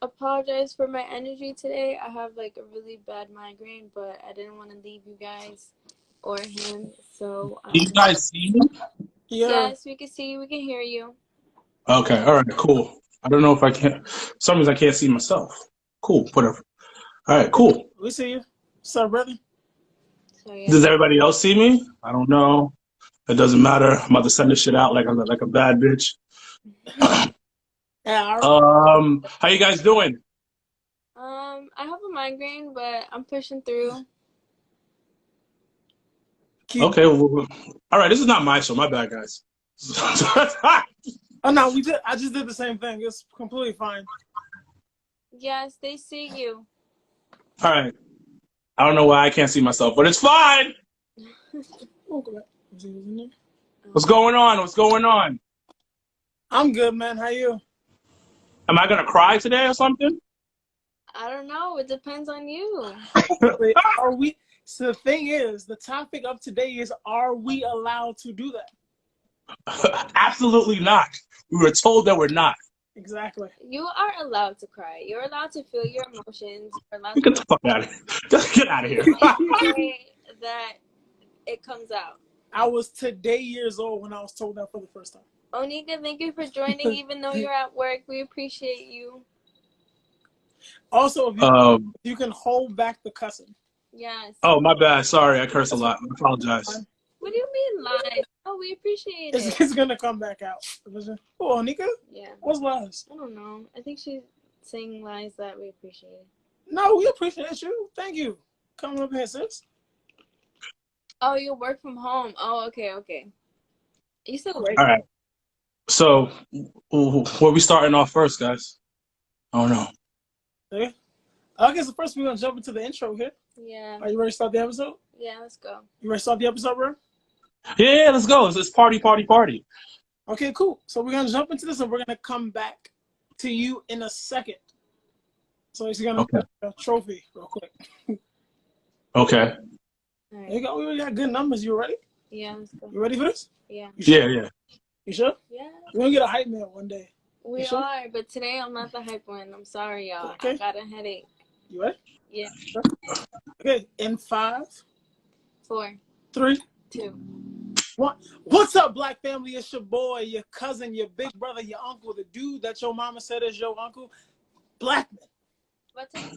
apologize for my energy today. I have like a really bad migraine, but I didn't want to leave you guys or him. So, Do you guys see me? Yeah. yes, we can see you. We can hear you. Okay, all right, cool. I don't know if I can. For some reason I can't see myself. Cool, whatever. All right, cool. We see you. What's up, brother? So, yeah. Does everybody else see me? I don't know. It doesn't matter. I'm about to send this shit out like a bad bitch. Yeah, How you guys doing? I have a migraine, but I'm pushing through. Okay, well, all right. This is not my show. My bad, guys. oh no, I just did the same thing. It's completely fine. Yes, they see you. All right. I don't know why I can't see myself, but it's fine. What's going on? What's going on? I'm good, man. How you? Am I gonna cry today or something? I don't know. It depends on you. Are we? So the thing is, the topic of today is: are we allowed to do that? Absolutely not. We were told that we're not. Exactly. You are allowed to cry. You're allowed to feel your emotions. You're allowed Get the fuck out of here. Just get out of here. that it comes out. I was today years old when I was told that for the first time. Onika, thank you for joining, even though you're at work. We appreciate you. Also, if you can hold back the cussing. Yes. Oh, my bad. Sorry, I curse a lot. I apologize. What do you mean lies? Oh, we appreciate it. It's gonna come back out. Oh, Onika? Yeah. What's lies? I don't know. I think she's saying lies that we appreciate it. No, we appreciate you. Thank you. Coming up here, sis. Oh, you work from home. Oh, okay. You still work. All right. So, where we starting off first, guys? Oh, no. Okay. I guess first we're going to jump into the intro here. Yeah. Are you ready to start the episode? Yeah, let's go. You ready to start the episode, bro? Yeah, let's go. It's party. Okay, cool. So we're going to jump into this and we're going to come back to you in a second. So he's going to get a trophy real quick. Okay. All right. There you go. We already got good numbers. You ready? Yeah, let's go. You ready for this? Yeah. Yeah. You sure? Yeah. We're going to get a hype man one day. We are, but today I'm not the hype one. I'm sorry, y'all. Okay. I got a headache. You ready? Yeah. Okay, in 5, 4, 3, 2, 1. What's up, Black family? It's your boy, your cousin, your big brother, your uncle, the dude that your mama said is your uncle, Blackman. What's up?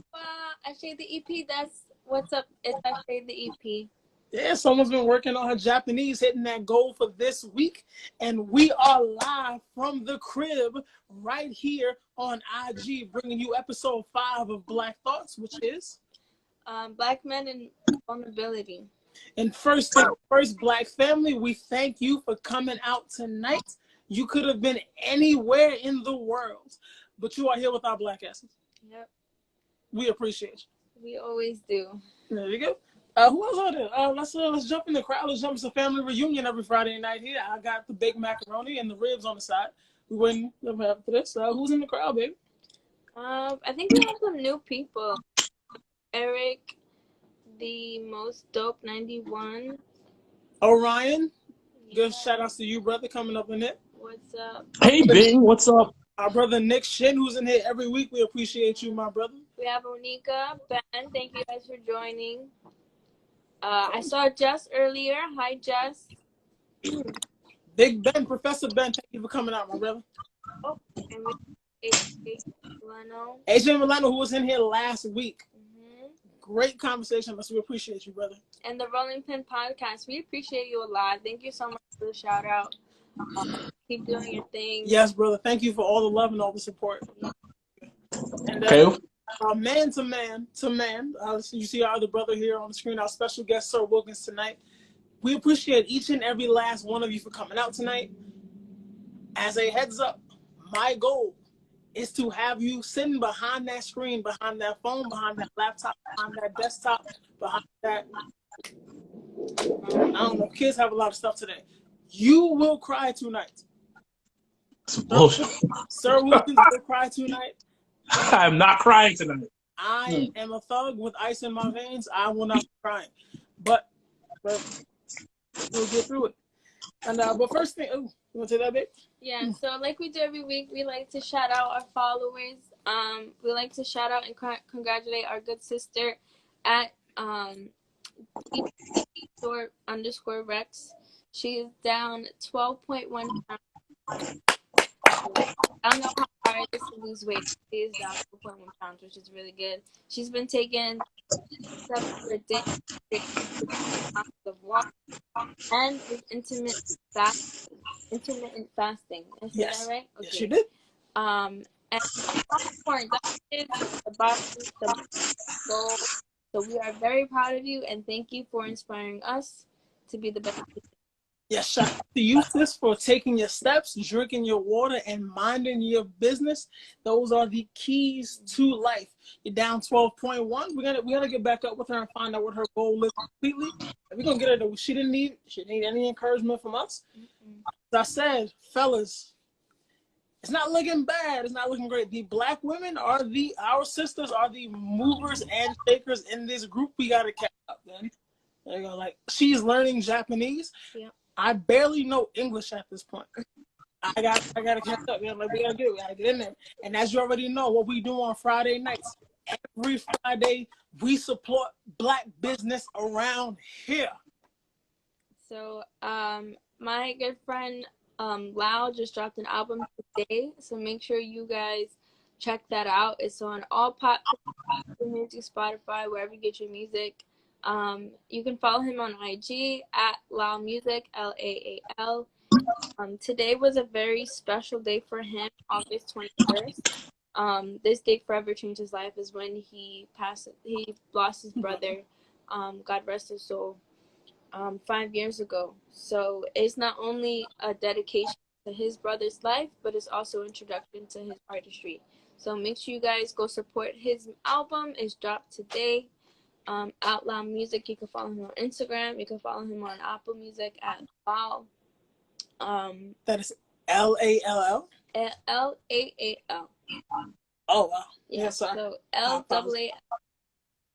I shade the EP. That's what's up. It's I shade the EP. Yeah, someone's been working on her Japanese, hitting that goal for this week. And we are live from the crib right here on IG, bringing you episode 5 of Black Thoughtz, which is Black men and vulnerability. And first, Black family, we thank you for coming out tonight. You could have been anywhere in the world, but you are here with our Black asses. Yep. We appreciate you. We always do. There you go. Who else on there? Let's jump in the crowd. Let's jump. It's a family reunion every Friday night here. I got the baked macaroni and the ribs on the side. We waiting for this. Who's in the crowd, baby? I think we have some new people. Eric, the most dope 91. Orion. Yeah. Good shout outs to you, brother, coming up in it. What's up? Hey, Bing, what's up? Our brother Nick Shin, who's in here every week. We appreciate you, my brother. We have Onika, Ben. Thank you guys for joining. I saw Jess earlier. Hi, Jess. Big Ben, Professor Ben, thank you for coming out, my brother. Oh, and we AJ Milano. AJ Milano, who was in here last week. Mm-hmm. Great conversation. We appreciate you, brother. And the Rolling Pin Podcast. We appreciate you a lot. Thank you so much for the shout out. Keep doing your thing. Yes, brother. Thank you for all the love and all the support. And, man to man, you see our other brother here on the screen, our special guest, Sir Wilkins, tonight. We appreciate each and every last one of you for coming out tonight. As a heads up, my goal is to have you sitting behind that screen, behind that phone, behind that laptop, behind that desktop, behind that. I don't know. Kids have a lot of stuff today. You will cry tonight. Bullshit. Sir Wilkins will cry tonight. I'm not crying tonight. I am a thug with ice in my veins. I will not be crying. But we'll get through it. And but first thing, you want to say that, babe? Yeah, so like we do every week, we like to shout out our followers. We'd like to shout out and congratulate our good sister at _Rex. She is down 12.1 pounds. I don't know how hard it is to lose weight. She is down 12.1 pounds, which is really good. She's been taking steps for a day, of water, and with intermittent fasting. Did I say that right? Okay. Yes, you did. And important, that is the goal. So we are very proud of you, and thank you for inspiring us to be the best. Yes, shout out to you, sis, for taking your steps, drinking your water, and minding your business. Those are the keys to life. You're down 12.1. We gotta get back up with her and find out what her goal is completely. And we're gonna get her to. She didn't need any encouragement from us. As I said, fellas, it's not looking bad. It's not looking great. The Black women our sisters are the movers and shakers in this group. We gotta catch up, man. There you go. Like, she's learning Japanese. Yeah. I barely know English at this point. I gotta catch up, man. Like, we gotta get in there. And as you already know, what we do on Friday nights, every Friday we support Black business around here. So, my good friend Lau just dropped an album today, so make sure you guys check that out. It's on all music, Spotify, wherever you get your music. You can follow him on IG at Laal Music, LAAL. Today was a very special day for him, August 21st. This day forever changed his life is when he lost his brother, God rest his soul, 5 years ago. So it's not only a dedication to his brother's life, but it's also an introduction to his artistry. So make sure you guys go support his album. It's dropped today. Out Loud Music. You can follow him on Instagram. You can follow him on Apple Music at Laal. That is LALL. LAAL. Oh wow. Yeah, Yes, sir. so LAAL.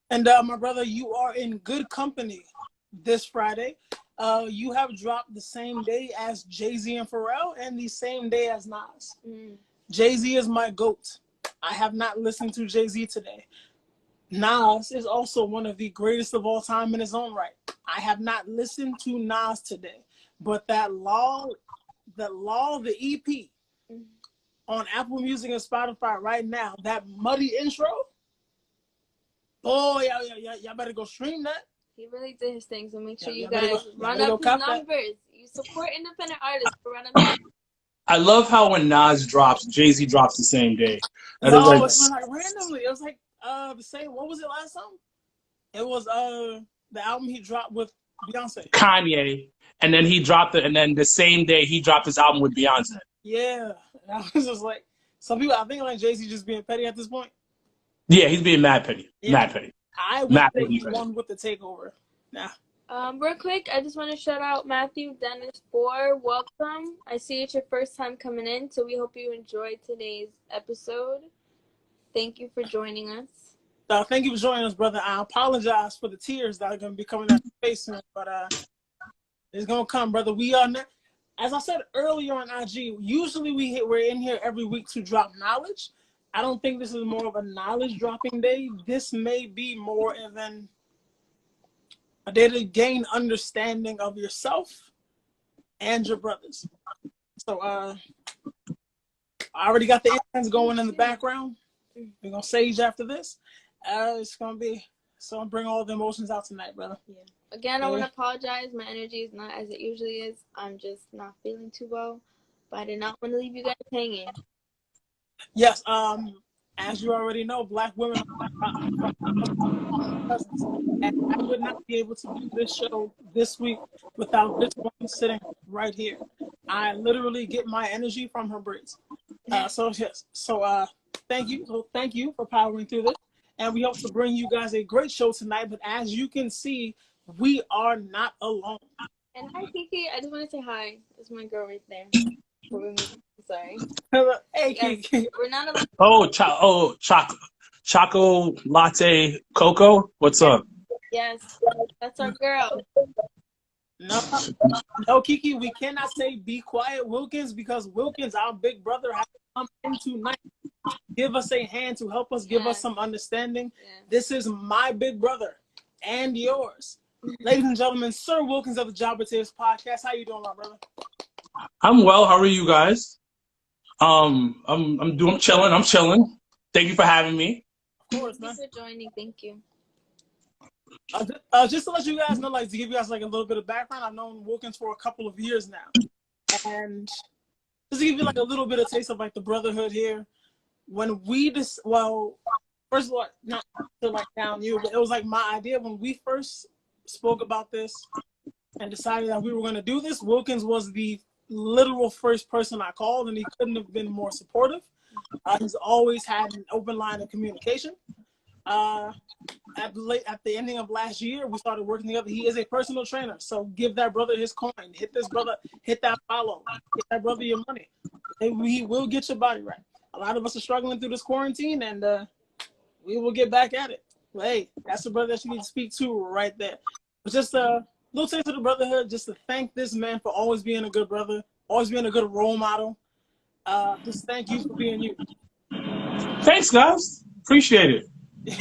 And my brother, you are in good company this Friday. You have dropped the same day as Jay-Z and Pharrell, and the same day as Nas. Jay-Z is my GOAT. I have not listened to Jay-Z today. Nas is also one of the greatest of all time in his own right. I have not listened to Nas today, but that Laal, the EP on Apple Music and Spotify right now, that muddy intro, oh, y'all better go stream that. He really did his thing, so make sure you better guys run up his numbers. That. You support independent artists, but run up. I love how when Nas drops, Jay-Z drops the same day. It's like randomly. It was like the same. What was it last time? It was the album he dropped with Beyonce. Kanye, and then he dropped it, and then the same day he dropped his album with Beyonce. Yeah, I was just like, some people I think like Jay-Z just being petty at this point. Yeah, he's being mad petty. Yeah. Mad petty. I would say he won with the takeover. Nah. Real quick, I just want to shout out Matthew Dennis for welcome. I see it's your first time coming in, so we hope you enjoyed today's episode. Thank you for joining us. Thank you for joining us, brother. I apologize for the tears that are going to be coming out your face soon, but it's going to come, brother. We are not, as I said earlier on IG, usually we're in here every week to drop knowledge. I don't think this is more of a knowledge dropping day. This may be more of a day to gain understanding of yourself and your brothers. So I already got the incense going in the background. We're going to sage after this. It's going to bring all the emotions out tonight, brother. Yeah. Again, I want to apologize. My energy is not as it usually is. I'm just not feeling too well. But I did not want to leave you guys hanging. Yes, as you already know, Black women and I would not be able to do this show this week without this woman sitting right here. I literally get my energy from her braids. So thank you. So thank you for powering through this. And we hope to bring you guys a great show tonight. But as you can see, we are not alone. And hi, Kiki. I just want to say hi. That's my girl right there. Sorry. Hey, yes, Kiki. we're not alone. Choco Latte Coco. What's up? Yes, that's our girl. No, Kiki, we cannot say be quiet, Wilkins, because Wilkins, our big brother, has come in tonight. give us a hand, to help us, give us some understanding. This is my big brother and yours. Ladies and gentlemen, Sir Wilkins of the Jobber Tips Podcast. How you doing, my brother? I'm well. How are you guys? I'm chilling. I'm chilling. Thank you for having me. Of course, man. Thanks for joining. Thank you. Just to let you guys know, like, to give you guys like a little bit of background, I've known Wilkins for a couple of years now, and just to give you like a little bit of taste of like the brotherhood here. When we first of all, not to like down you, but it was like my idea when we first spoke about this and decided that we were going to do this. Wilkins was the literal first person I called, and he couldn't have been more supportive. He's always had an open line of communication. At the ending of last year, we started working together. He is a personal trainer, so give that brother his coin. Hit this brother, hit that follow, get that brother your money. We will get your body right. A lot of us are struggling through this quarantine, and we will get back at it. But hey, that's the brother that you need to speak to right there. But just a little taste of the brotherhood, just to thank this man for always being a good brother, always being a good role model. Just thank you for being you. Thanks, guys. Appreciate it.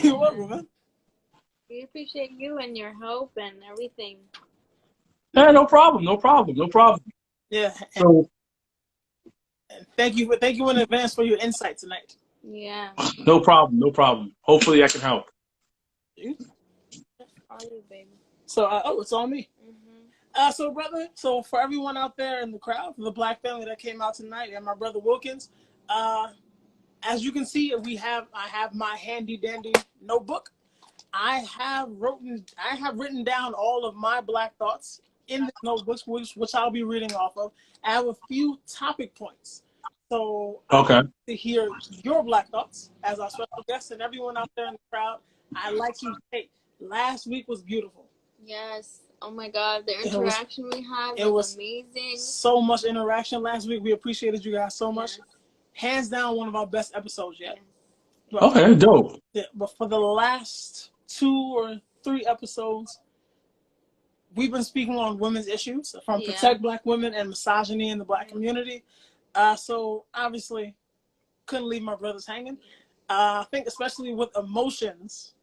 You're welcome, man. We appreciate you and your help and everything. Yeah, no problem. No problem. No problem. Yeah. So, And thank you in advance for your insight tonight. Yeah. no problem. No problem. Hopefully, I can help. All you, baby. So, it's on me. Mm-hmm. So, brother, for everyone out there in the crowd, for the Black family that came out tonight, and my brother Wilkins, as you can see, I have my handy dandy notebook. I have written down all of my Black thoughts in this notebook, which I'll be reading off of. I have a few topic points. So Okay. I'd like to hear your Black thoughts as our special guest, and everyone out there in the crowd. I'd like to say, last week was beautiful. Yes. Oh my God, the interaction we had was amazing. So much interaction last week. We appreciated you guys so much. Yes. Hands down, one of our best episodes yet. But, okay, dope. Yeah, but for the last 2 or 3 episodes, we've been speaking on women's issues, from Protect Black Women and misogyny in the Black community. So obviously, couldn't leave my brothers hanging. I think especially with emotions,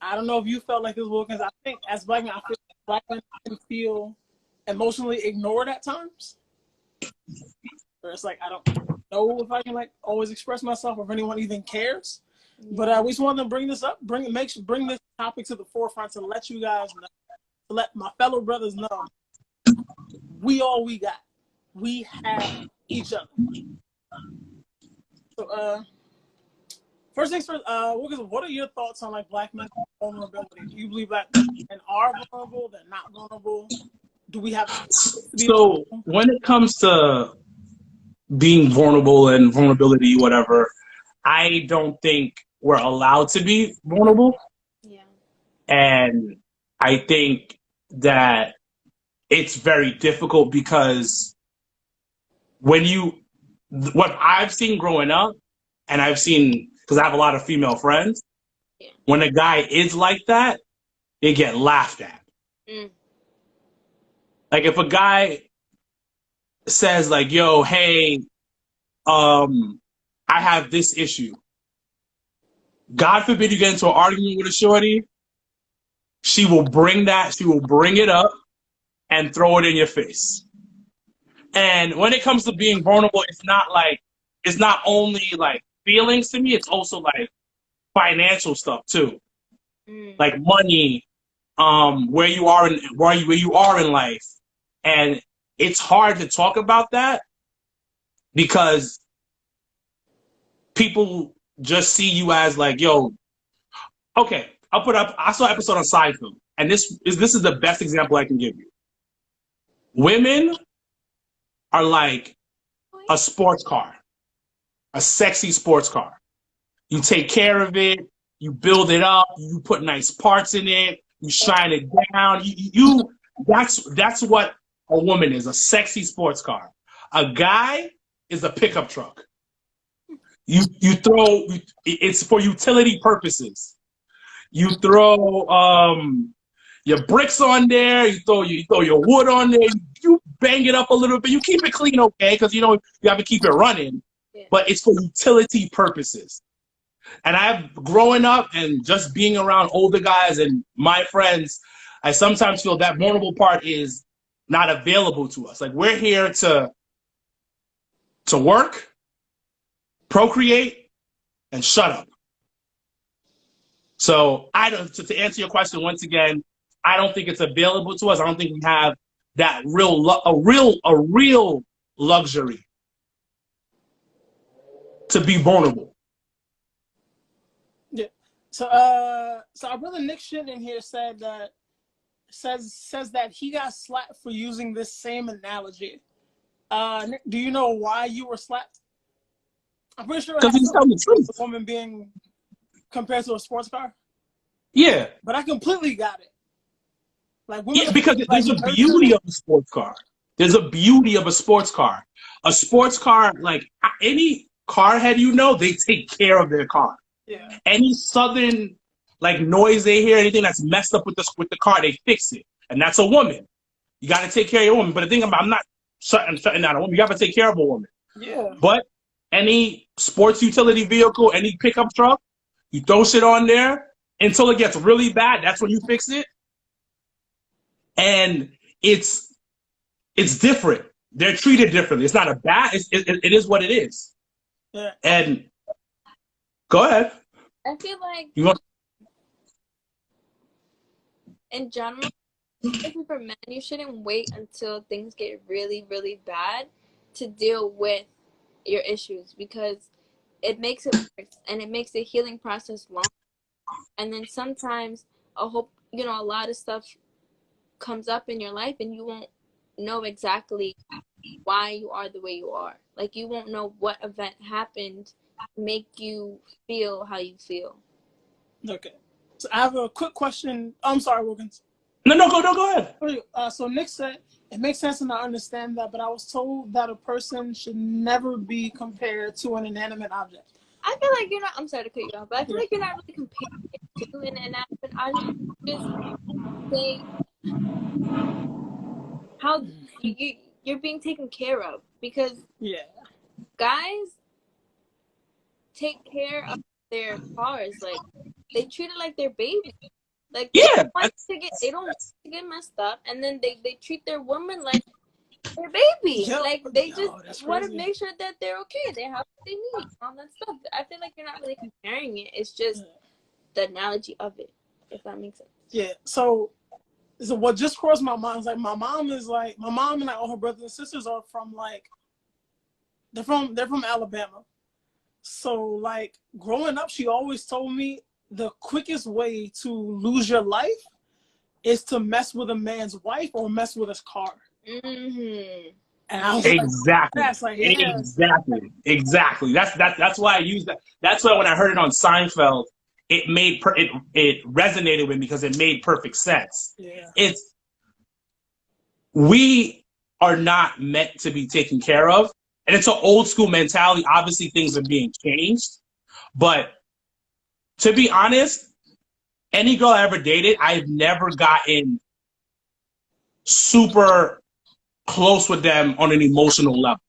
I don't know if you felt like this, Wilkins. I think as Black men, I feel like Black men can feel emotionally ignored at times. Or it's like, I don't know if I can like always express myself or if anyone even cares. But we just wanted to bring this up, bring this topic to the forefront to let you guys know, to let my fellow brothers know, we all we got. We have each other. So, first things first, Wilkins, what are your thoughts on like Black men's vulnerability? Do you believe Black men are vulnerable? They're not vulnerable? Do we have to be vulnerable? When it comes to being vulnerable and vulnerability, whatever, I don't think we're allowed to be vulnerable. Yeah. And I think that it's very difficult because what I've seen growing up, and I've seen, because I have a lot of female friends, when a guy is like that, they get laughed at. Like if a guy says like, yo, hey, I have this issue. God forbid you get into an argument with a shorty, she will bring it up and throw it in your face. And when it comes to being vulnerable, it's not only like feelings to me, it's also like financial stuff too. Like money, where you are in life. And it's hard to talk about that because people just see you as like, yo, okay, I saw an episode on Seinfeld, and this is the best example I can give you. Women are like a sports car, a sexy sports car. You take care of it, you build it up, you put nice parts in it, you shine it down. That's what a woman is, a sexy sports car. A guy is a pickup truck. It's for utility purposes. You throw your bricks on there, you throw your wood on there, you bang it up a little bit, you keep it clean, okay, because you have to keep it running. but it's for utility purposes. And I've growing up and just being around older guys and my friends, I sometimes feel that vulnerable part is not available to us. Like we're here to work, procreate, and shut up. So to answer your question once again, I don't think it's available to us. I don't think we have that a real luxury to be vulnerable. Yeah. So our brother Nick Shit in here said that says that he got slapped for using this same analogy. Nick, do you know why you were slapped? I'm pretty sure it Because he's telling the truth. A woman being compared to a sports car. Yeah. But I completely got it. Like women, yeah, because there's a beauty of a sports car. There's a beauty of a sports car. A sports car, like any car head you know, they take care of their car. Yeah. Any southern like noise they hear, anything that's messed up with the car, they fix it. And that's a woman. You got to take care of your woman. But the thing about, I'm not shutting down a woman. You got to take care of a woman. Yeah. But any sports utility vehicle, any pickup truck, you throw shit on there until it gets really bad. That's when you fix it. And it's different. They're treated differently. It's not a bad. It is what it is. Yeah. And go ahead. I feel like in general, especially for men, you shouldn't wait until things get really, really bad to deal with your issues, because it makes it worse and it makes the healing process long. And then sometimes a lot of stuff comes up in your life and you won't know exactly why you are the way you are. Like you won't know what event happened to make you feel how you feel. Okay. So I have a quick question. I'm sorry, Wilkins. No, go ahead. So Nick said, it makes sense and I understand that, but I was told that a person should never be compared to an inanimate object. I feel like you're not, I'm sorry to cut you off, but I feel like you're not really comparing it to an inanimate object. Just saying how you're being taken care of, because guys take care of their cars. Like they treat it like their baby. Like they don't want to get messed up, and then they treat their woman like their baby. Like they just want to make sure that they're okay. They have what they need, all that stuff. I feel like you're not really comparing it. It's just the analogy of it, if that makes sense. Yeah. So what just crossed my mind is like my mom and like all her brothers and sisters are from like they're from Alabama. So like growing up, she always told me the quickest way to lose your life is to mess with a man's wife or mess with his car. Mm-hmm. And I was exactly. That's why I use that. That's why when I heard it on Seinfeld, it resonated with me because it made perfect sense. Yeah. We are not meant to be taken care of, and it's an old school mentality. Obviously, things are being changed, but to be honest, any girl I ever dated, I've never gotten super close with them on an emotional level.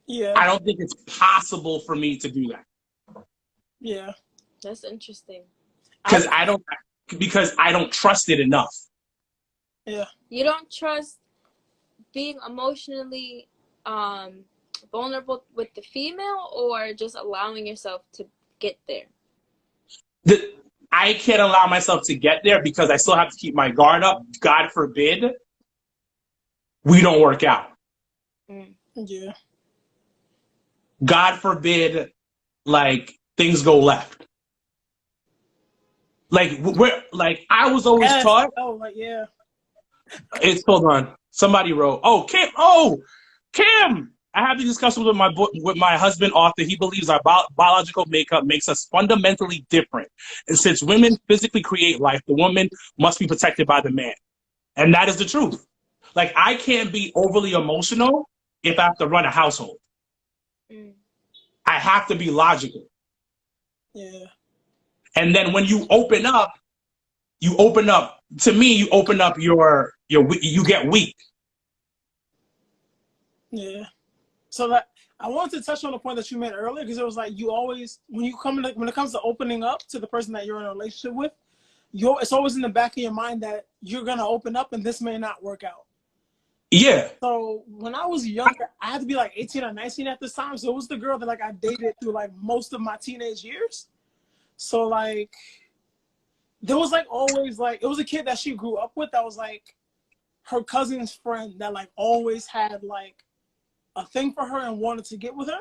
Yeah. I don't think it's possible for me to do that. Yeah. That's interesting. Because I don't trust it enough. Yeah. You don't trust being emotionally vulnerable with the female, or just allowing yourself to get there? I can't allow myself to get there because I still have to keep my guard up. God forbid we don't work out. Yeah. God forbid, like, things go left. Like, I was always taught. Oh, like, yeah. Hold on. Somebody wrote, Kim! I have a discussion with my husband, Arthur. He believes our biological makeup makes us fundamentally different. And since women physically create life, the woman must be protected by the man. And that is the truth. Like, I can't be overly emotional if I have to run a household. I have to be logical. Yeah. And then when you open up, to me, you open up you get weak. Yeah. So that I wanted to touch on the point that you made earlier, because it was like you always, when it comes to opening up to the person that you're in a relationship with, it's always in the back of your mind that you're gonna open up and this may not work out. Yeah. So when I was younger, I had to be like 18 or 19 at this time. So it was the girl that like I dated through like most of my teenage years. So like there was like always like, it was a kid that she grew up with that was like her cousin's friend that like always had like a thing for her and wanted to get with her.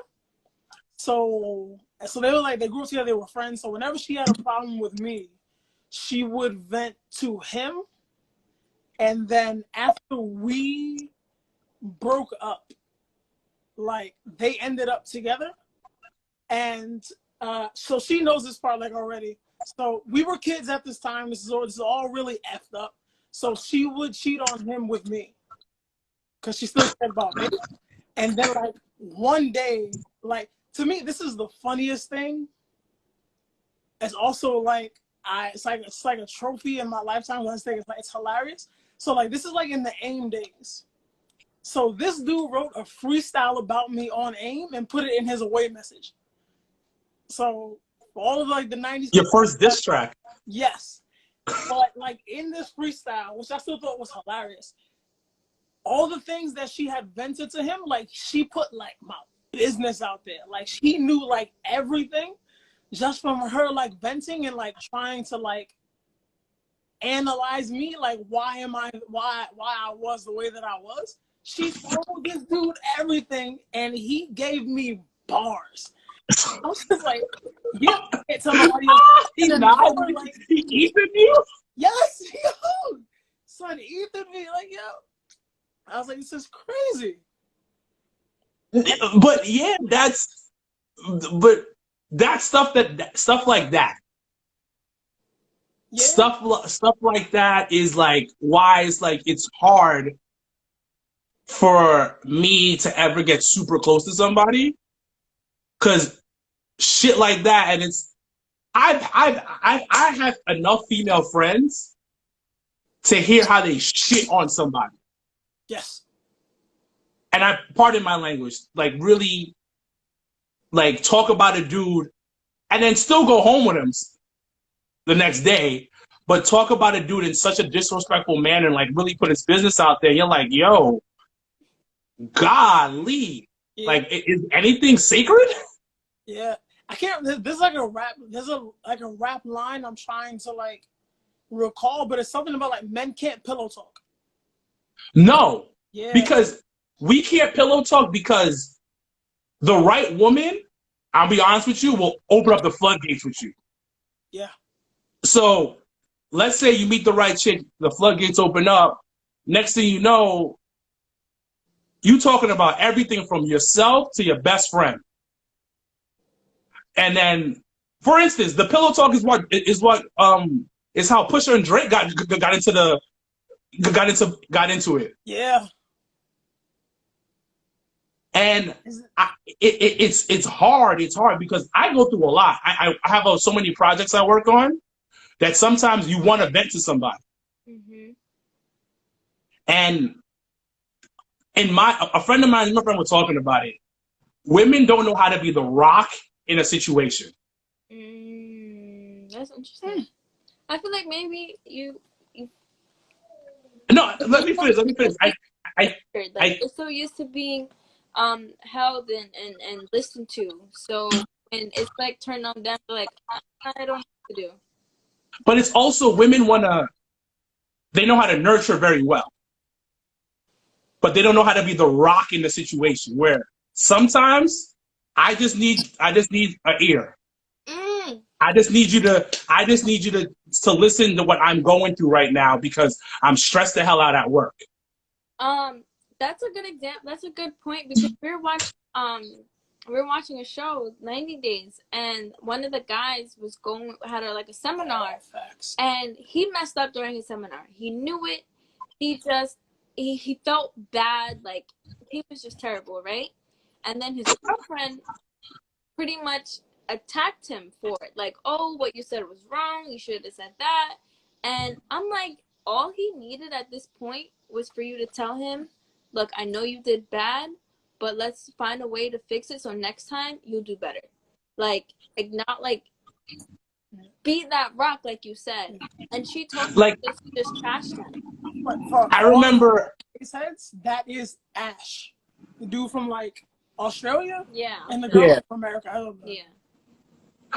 So they were like, they grew up together, they were friends. So whenever she had a problem with me, she would vent to him. And then after we broke up, like they ended up together. And so she knows this part like already. So we were kids at this time. This is all really effed up. So she would cheat on him with me because she still cared about me. And then like one day, like to me, this is the funniest thing. It's also like it's like a trophy in my lifetime. I think it's hilarious. So like this is like in the AIM days. So this dude wrote a freestyle about me on AIM and put it in his away message. So for all of like the 90s. Your first diss track. Yes. But like in this freestyle, which I still thought was hilarious, all the things that she had vented to him, like she put like my business out there. Like she knew like everything just from her like venting and like trying to like analyze me, like why I was the way that I was. She told this dude everything and he gave me bars. I was just like, yeah, can't tell nobody else. He Ethan you? Yes, yo. Son, Ethan me, like, yo. I was like, this is crazy. But yeah, that's stuff like that. Yeah. Stuff like that is like why it's like it's hard for me to ever get super close to somebody, because shit like that, and it's I have enough female friends to hear how they shit on somebody. Yes. And I, pardon my language, like really like talk about a dude and then still go home with him the next day, but talk about a dude in such a disrespectful manner and like really put his business out there. You're like, yo, golly. Yeah. Like, is anything sacred? Yeah. I can't, there's like a rap line I'm trying to like recall, but it's something about like men can't pillow talk. No. Yeah. Because we can't pillow talk because the right woman, I'll be honest with you, will open up the floodgates with you. Yeah. So let's say you meet the right chick, the floodgates open up. Next thing you know, you talking about everything from yourself to your best friend. And then, for instance, the pillow talk is how Pusha and Drake got into it. Yeah. And it's hard. It's hard because I go through a lot. I have so many projects I work on that sometimes you want to vent to somebody. Mm-hmm. And a friend of mine, my friend was talking about it. Women don't know how to be the rock in a situation. That's interesting. I feel like maybe you. No, let me finish. You're so used to being held and listened to. So, and it's like turned on them, like, I don't know what to do. But it's also women they know how to nurture very well. But they don't know how to be the rock in the situation where sometimes I just need an ear. I just need you to listen to what I'm going through right now because I'm stressed the hell out at work. That's a good example. That's a good point because we're watching a show, 90 Days, and one of the guys had a seminar, and he messed up during his seminar. He knew it. He felt bad, like he was just terrible, right? And then his girlfriend pretty much attacked him for it, like, oh, what you said was wrong, you should have said that. And I'm like, all he needed at this point was for you to tell him, look, I know you did bad, but let's find a way to fix it so next time you'll do better. Like not like beat that rock like you said. And she told me Like, just trash them. But for I remember his heads, that is Ash, the dude from like Australia, Yeah. and the girl Yeah. from America. I love that. Yeah.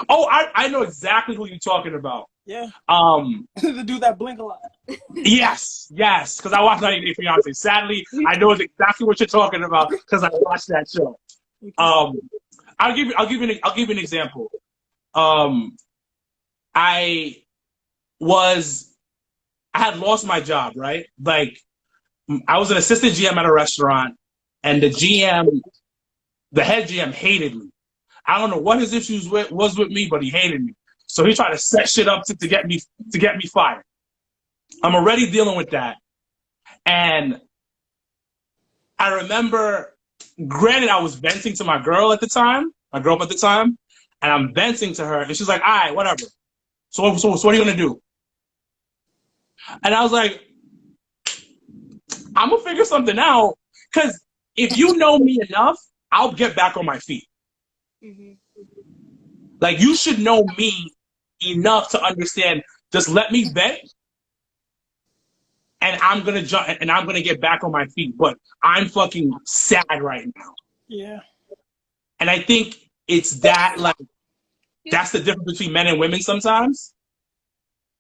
Oh, I know exactly who you're talking about. Yeah. The dude that blink a lot. Yes, because I watched 90 Day Fiance. Sadly, I know exactly what you're talking about because I watched that show. I'll give you an example. I had lost my job, right? Like, I was an assistant GM at a restaurant, and the head GM hated me. I don't know what his issues was with me, but he hated me. So he tried to set shit up to get me fired. I'm already dealing with that. And I remember, granted, I was venting to my girlfriend at the time, and I'm venting to her, and she's like, all right, whatever. So what are you going to do? And I was like, I'm going to figure something out, because if you know me enough, I'll get back on my feet. Mm-hmm. Like, you should know me enough to understand, just let me vent, and I'm going to jump, and I'm going to get back on my feet. But I'm fucking sad right now. Yeah. And I think it's that, like, that's the difference between men and women sometimes.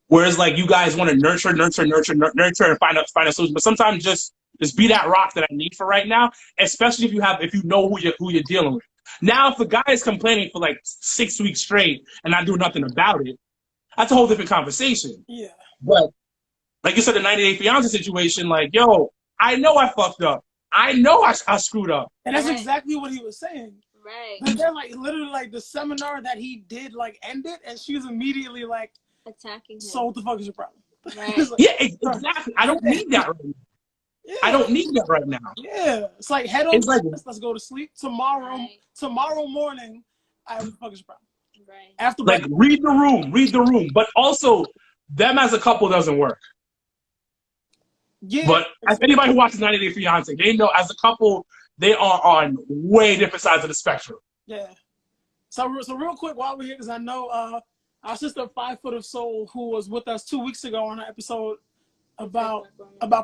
Whereas, like, you guys want to nurture, and find a solution. But sometimes just be that rock that I need for right now, especially if you know who you're dealing with. Now, if the guy is complaining for like 6 weeks straight and not doing nothing about it, that's a whole different conversation. Yeah. But like you said, the 90 Day Fiance situation, like, yo, I know I fucked up. I know I screwed up. And that's exactly what he was saying. Right. But then, like, literally, like, the seminar that he did, like, ended, and she was immediately, like, attacking him. So what the fuck is your problem? Right. Like, Yeah, exactly. I don't need that right now. Yeah. I don't need that right now. Yeah. It's like, head on, like, let's go to sleep. Tomorrow morning, what the fuck is your problem? Right. After like, read the room. But also, them as a couple doesn't work. Yeah. But as anybody who watches 90 Day Fiance, they know as a couple, they are on way different sides of the spectrum. Yeah. So real quick, while we're here, because I know our sister 5 Foot of Soul, who was with us 2 weeks ago on an episode about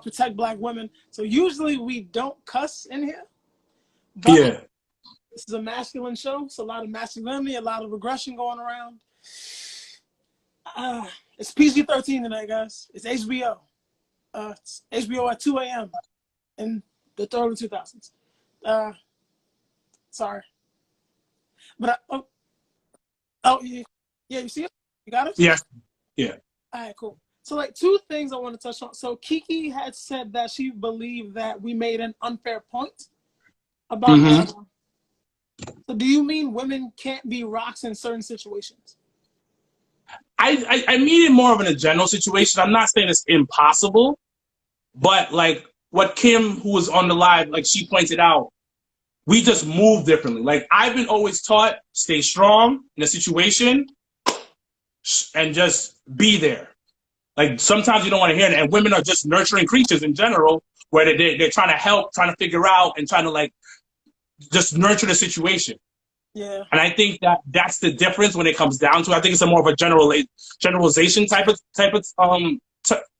protect Black women. So usually we don't cuss in here. But Yeah. This is a masculine show, so a lot of masculinity, a lot of aggression going around. It's PG-13 tonight, guys. It's HBO. It's HBO at 2 a.m. in the early 2000s. Sorry. But yeah, you see it? You got it? Yes. Yeah. All right, cool. So, like, 2 things I want to touch on. So Kiki had said that she believed that we made an unfair point about so do you mean women can't be rocks in certain situations? I mean it more of in a general situation. I'm not saying it's impossible, but like what Kim, who was on the live, like she pointed out, we just move differently. Like, I've been always taught, stay strong in a situation and just be there. Like, sometimes you don't want to hear it. And women are just nurturing creatures in general, where they're trying to help, trying to figure out, and trying to, like, just nurture the situation. Yeah. And I think that's the difference when it comes down to it. I think it's a more of a generalization type of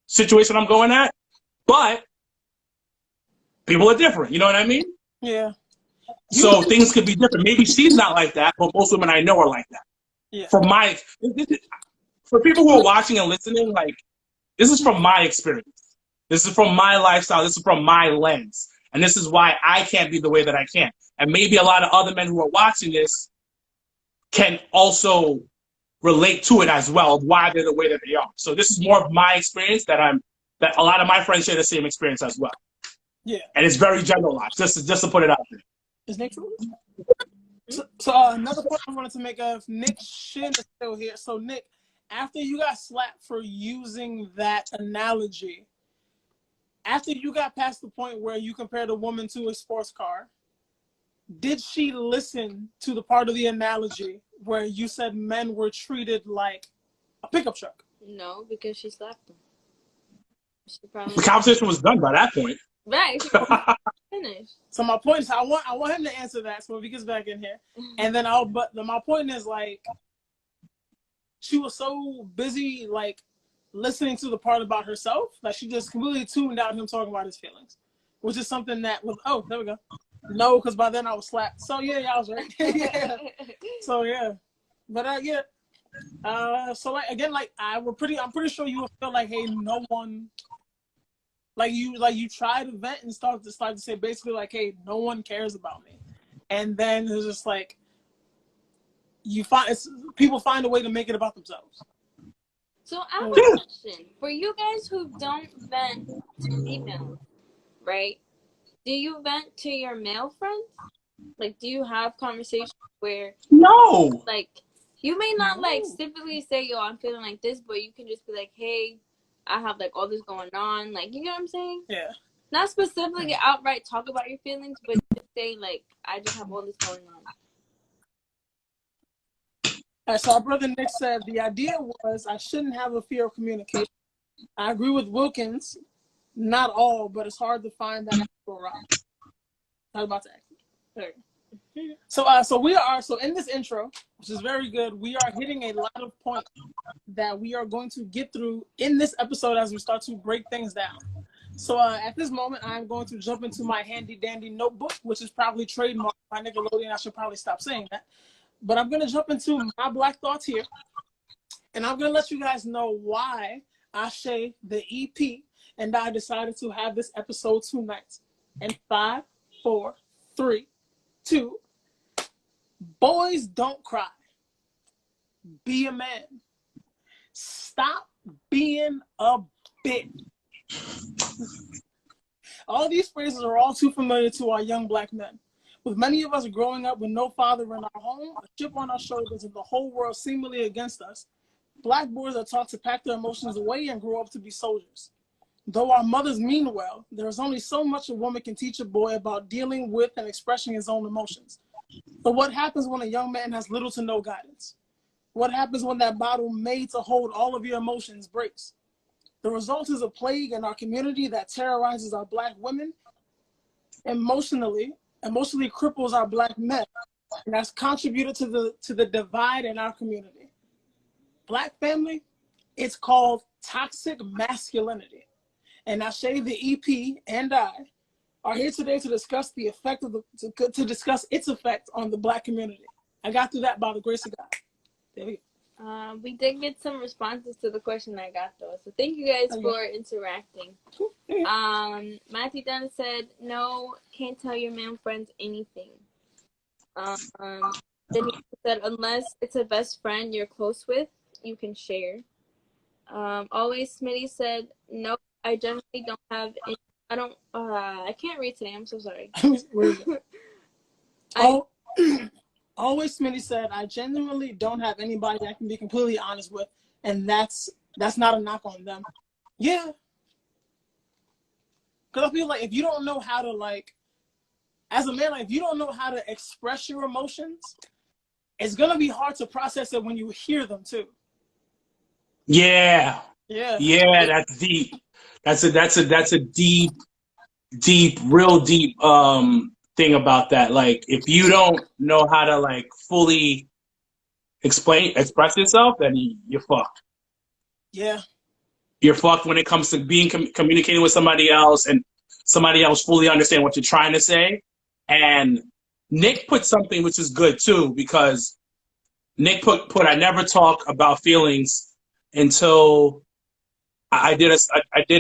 situation I'm going at. But people are different. You know what I mean? Yeah. So things could be different. Maybe she's not like that, but most women I know are like that. Yeah. For people who are watching and listening, like, this is from my experience. This is from my lifestyle. This is from my lens. And this is why I can't be the way that I can. And maybe a lot of other men who are watching this can also relate to it as well, of why they're the way that they are. So this is more of my experience that a lot of my friends share the same experience as well. Yeah. And it's very generalized, just to put it out there. Is Nick true? So another point I wanted to make of Nick Shin is still here. So Nick, after you got slapped for using that analogy, after you got past the point where you compared a woman to a sports car, did she listen to the part of the analogy where you said men were treated like a pickup truck? No, because she slapped him. The conversation was done by that point. Right. finish. So my point is, I want him to answer that. So if he gets back in here, and then my point is, like, she was so busy, like, listening to the part about herself that she just completely tuned out him talking about his feelings, which is something that was, oh, there we go. No, because by then I was slapped. So yeah, I was right. Yeah. So yeah, but yeah. So like again, like I'm pretty sure you will feel like, hey, no one, like you try to vent and start to say basically like, hey, no one cares about me, and then it's just like people find a way to make it about themselves. So I have a question for you guys who don't vent to females, right? Do you vent to your male friends? Like, do you have conversations where no, like you may not like specifically say, yo, I'm feeling like this, but you can just be like, hey, I have like all this going on, like, you know what I'm saying? Yeah. Not specifically outright talk about your feelings, but just say like, I just have all this going on. So our brother Nick said the idea was I shouldn't have a fear of communication. I agree with Wilkins, not all, but it's hard to find that actual route. Not about to act. So in this intro, which is very good, we are hitting a lot of points that we are going to get through in this episode as we start to break things down. So at this moment, I'm going to jump into my handy dandy notebook, which is probably trademarked by Nickelodeon. I should probably stop saying that. But I'm going to jump into my Black thoughts here. And I'm going to let you guys know why Ashe, the EP, and I decided to have this episode tonight. In 5, 4, 3, 2. Boys, don't cry. Be a man. Stop being a bitch. All these phrases are all too familiar to our young Black men. With many of us growing up with no father in our home, a chip on our shoulders, and the whole world seemingly against us, Black boys are taught to pack their emotions away and grow up to be soldiers. Though our mothers mean well, there is only so much a woman can teach a boy about dealing with and expressing his own emotions. But what happens when a young man has little to no guidance? What happens when that bottle made to hold all of your emotions breaks? The result is a plague in our community that terrorizes our Black women, emotionally cripples our Black men, and has contributed to the divide in our community. Black family, it's called toxic masculinity. And Ashe, the EP, and I are here today to discuss the effect of to discuss its effect on the Black community. I got through that by the grace of God. There we go. We did get some responses to the question I got though, so thank you guys for interacting. Matthew Dunn said, "No, can't tell your man friends anything." Then he said, "Unless it's a best friend you're close with, you can share." Always Smitty said, "No, I generally don't have any. I can't read today. I'm so sorry." Always Smitty said, I genuinely don't have anybody I can be completely honest with, and that's not a knock on them. Yeah. Because I feel like if you don't know how to, like, as a man, like, if you don't know how to express your emotions, it's going to be hard to process it when you hear them, too. Yeah. Yeah. Yeah, that's deep. That's a deep, real deep thing about that. Like, if you don't know how to like fully express yourself, then you're fucked. Yeah. You're fucked when it comes to being communicating with somebody else and somebody else fully understand what you're trying to say. And Nick put something which is good too, because Nick put I never talk about feelings until I did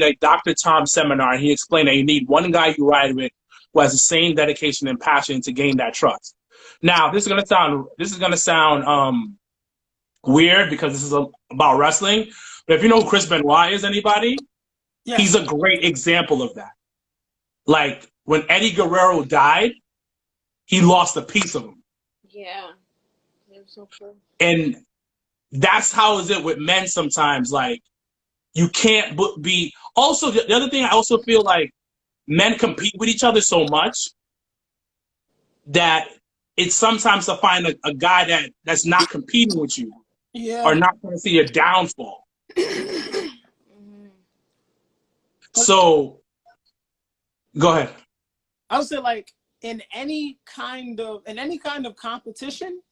a Dr. Tom seminar, and he explained that you need one guy you ride with who has the same dedication and passion to gain that trust. Now, this is gonna sound weird because this is about wrestling, but if you know who Chris Benoit is, anybody, Yeah. he's a great example of that. Like when Eddie Guerrero died, he lost a piece of him. Yeah, it was so cool. And that's how is it with men sometimes. Like, you can't be. Also, the other thing, I also feel like men compete with each other so much that it's sometimes to find a guy that's not competing with you, or not trying to see your downfall. So, go ahead. I would say like in any kind of competition,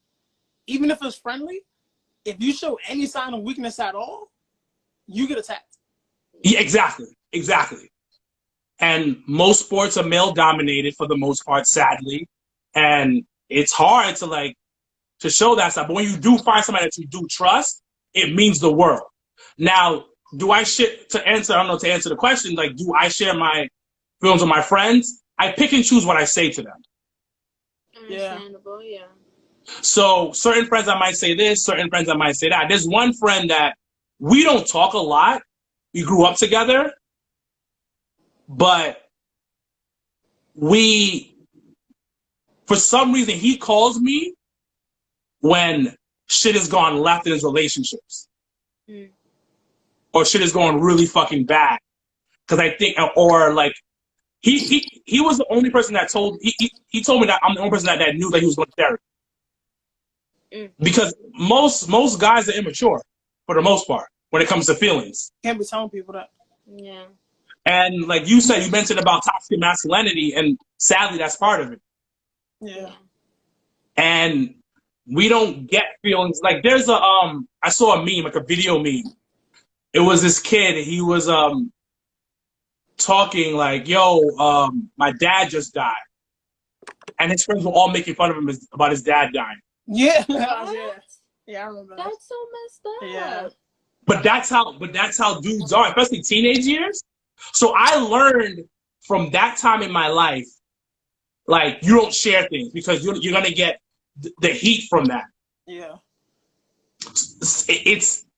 even if it's friendly, if you show any sign of weakness at all, you get attacked. Yeah, exactly. And most sports are male dominated for the most part, sadly. And it's hard to show that stuff. But when you do find somebody that you do trust, it means the world. Now, to answer the question, like, do I share my films with my friends? I pick and choose what I say to them. Understandable, yeah. So certain friends I might say this, certain friends I might say that. There's one friend that we don't talk a lot. We grew up together, but for some reason, he calls me when shit has gone left in his relationships. Or shit is going really fucking bad. Because I think, or like, he was the only person that he told me that I'm the only person that knew that he was going to therapy. Because most guys are immature for the most part when it comes to feelings. Can't be telling people that. Yeah. And like you said, you mentioned about toxic masculinity, and sadly, that's part of it. Yeah. And we don't get feelings. Like there's I saw a meme, like a video meme. It was this kid. He was talking like, "Yo, my dad just died," and his friends were all making fun of him about his dad dying. Yeah. Yeah, I remember that. That's so messed up. Yeah. But that's how dudes are, especially teenage years. So I learned from that time in my life, like, you don't share things because you're gonna get the heat from that. Yeah.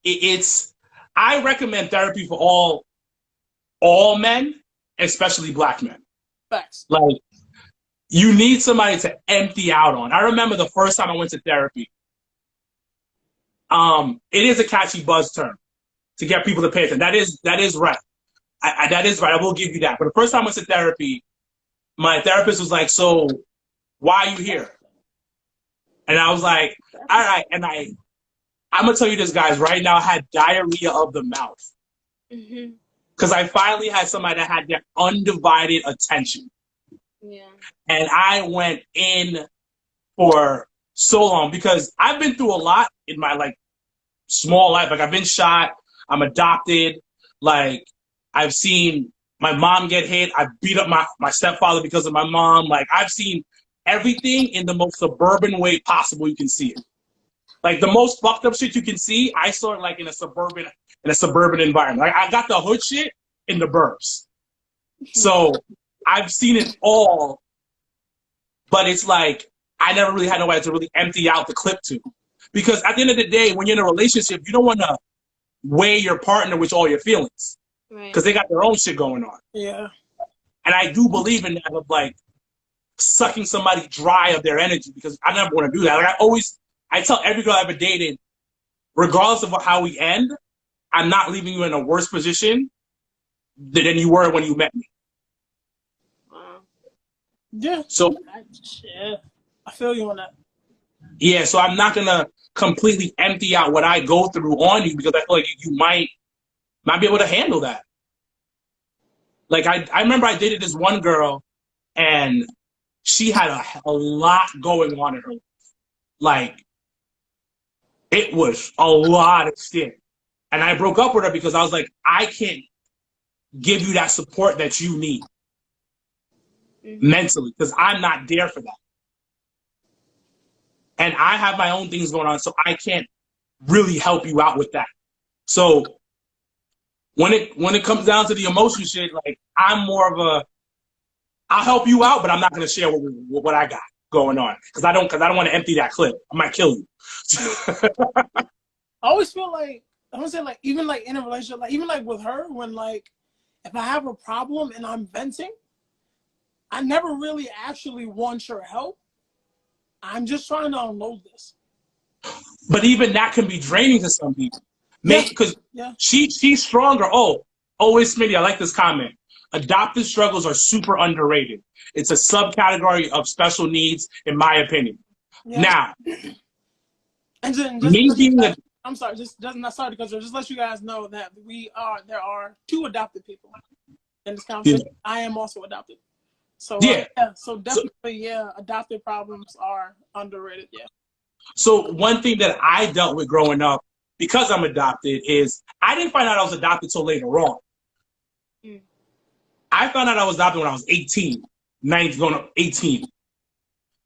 It's I recommend therapy for all men, especially Black men. Facts. Like, you need somebody to empty out on. I remember the first time I went to therapy. It is a catchy buzz term to get people to pay attention. That is right. That is right. I will give you that. But the first time I went to therapy, my therapist was like, "So, why are you here?" And I was like, "All right." And I'm gonna tell you this, guys. Right now, I had diarrhea of the mouth because I finally had somebody that had their undivided attention. Yeah. And I went in for so long because I've been through a lot in my small life. Like, I've been shot. I'm adopted. Like, I've seen my mom get hit. I beat up my stepfather because of my mom. Like, I've seen everything in the most suburban way possible you can see it. Like, the most fucked up shit you can see, I saw it like in a suburban environment. Like, I got the hood shit in the burbs. So I've seen it all, but it's like I never really had nobody to really empty out the clip to. Because at the end of the day, when you're in a relationship, you don't want to weigh your partner with all your feelings. Right. Because they got their own shit going on. Yeah. And I do believe in that, of like sucking somebody dry of their energy, because I never want to do that. Like, I tell every girl I ever dated, regardless of how we end, I'm not leaving you in a worse position than you were when you met me. Wow. Yeah. So I feel you on that. Yeah, so I'm not gonna completely empty out what I go through on you, because I feel like you might not be able to handle that. Like, I remember I dated this one girl, and she had a lot going on in her life. Like, it was a lot of shit. And I broke up with her because I was like, I can't give you that support that you need mentally, because I'm not there for that. And I have my own things going on, so I can't really help you out with that. So when it comes down to the emotion shit, like, I'm more of I'll help you out, but I'm not going to share what I got going on, because I don't want to empty that clip. I might kill you. I always feel like, I want to say, like, even like in a relationship, like even like with her, when like if I have a problem and I'm venting, I never really actually want your help. I'm just trying to unload this. But even that can be draining to some people. Because she's stronger. Oh, it's Smitty. I like this comment. Adoptive struggles are super underrated. It's a subcategory of special needs, in my opinion. Yeah. Now, and I'm sorry, just let you guys know that there are 2 adopted people in this conversation. Yeah. I am also adopted. So Yeah. so definitely, adopted problems are underrated. Yeah. So one thing that I dealt with growing up, because I'm adopted, is I didn't find out I was adopted till later on. Mm. I found out I was adopted when I was 18, 19, going up 18.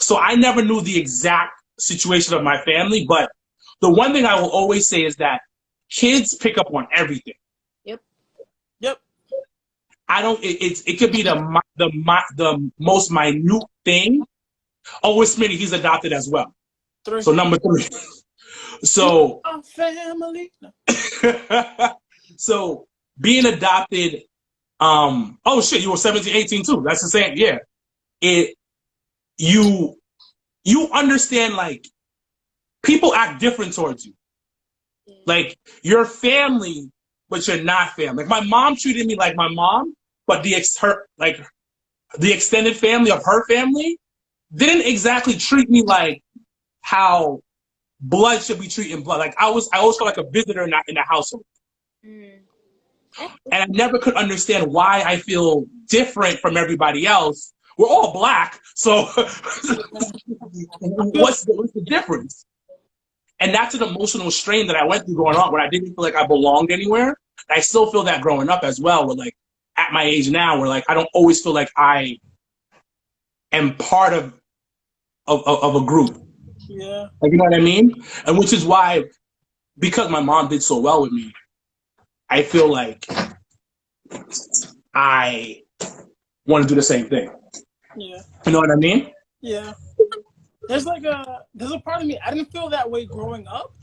So I never knew the exact situation of my family, but the one thing I will always say is that kids pick up on everything. Yep. Yep. I don't. It could be the most minute thing. Oh, it's Smitty. He's adopted as well. 3. So number 3. So Our family. No. so being adopted. Oh shit, you were 17, 18 too. That's the same. Yeah. It. You understand, like, people act different towards you. Like, you're family, but you're not family. Like, my mom treated me like my mom, but the extended family of her family didn't exactly treat me like how blood should be treating blood. Like, I always felt like a visitor in the household. Mm. And I never could understand why I feel different from everybody else. We're all black, so what's the difference? And that's an emotional strain that I went through growing up, where I didn't feel like I belonged anywhere. And I still feel that growing up as well, where, like, at my age now, where, like, I don't always feel like I am part of a group. Yeah. Like, you know what I mean? And which is why, because my mom did so well with me, I feel like I want to do the same thing. Yeah. You know what I mean? Yeah. There's a part of me, I didn't feel that way growing up,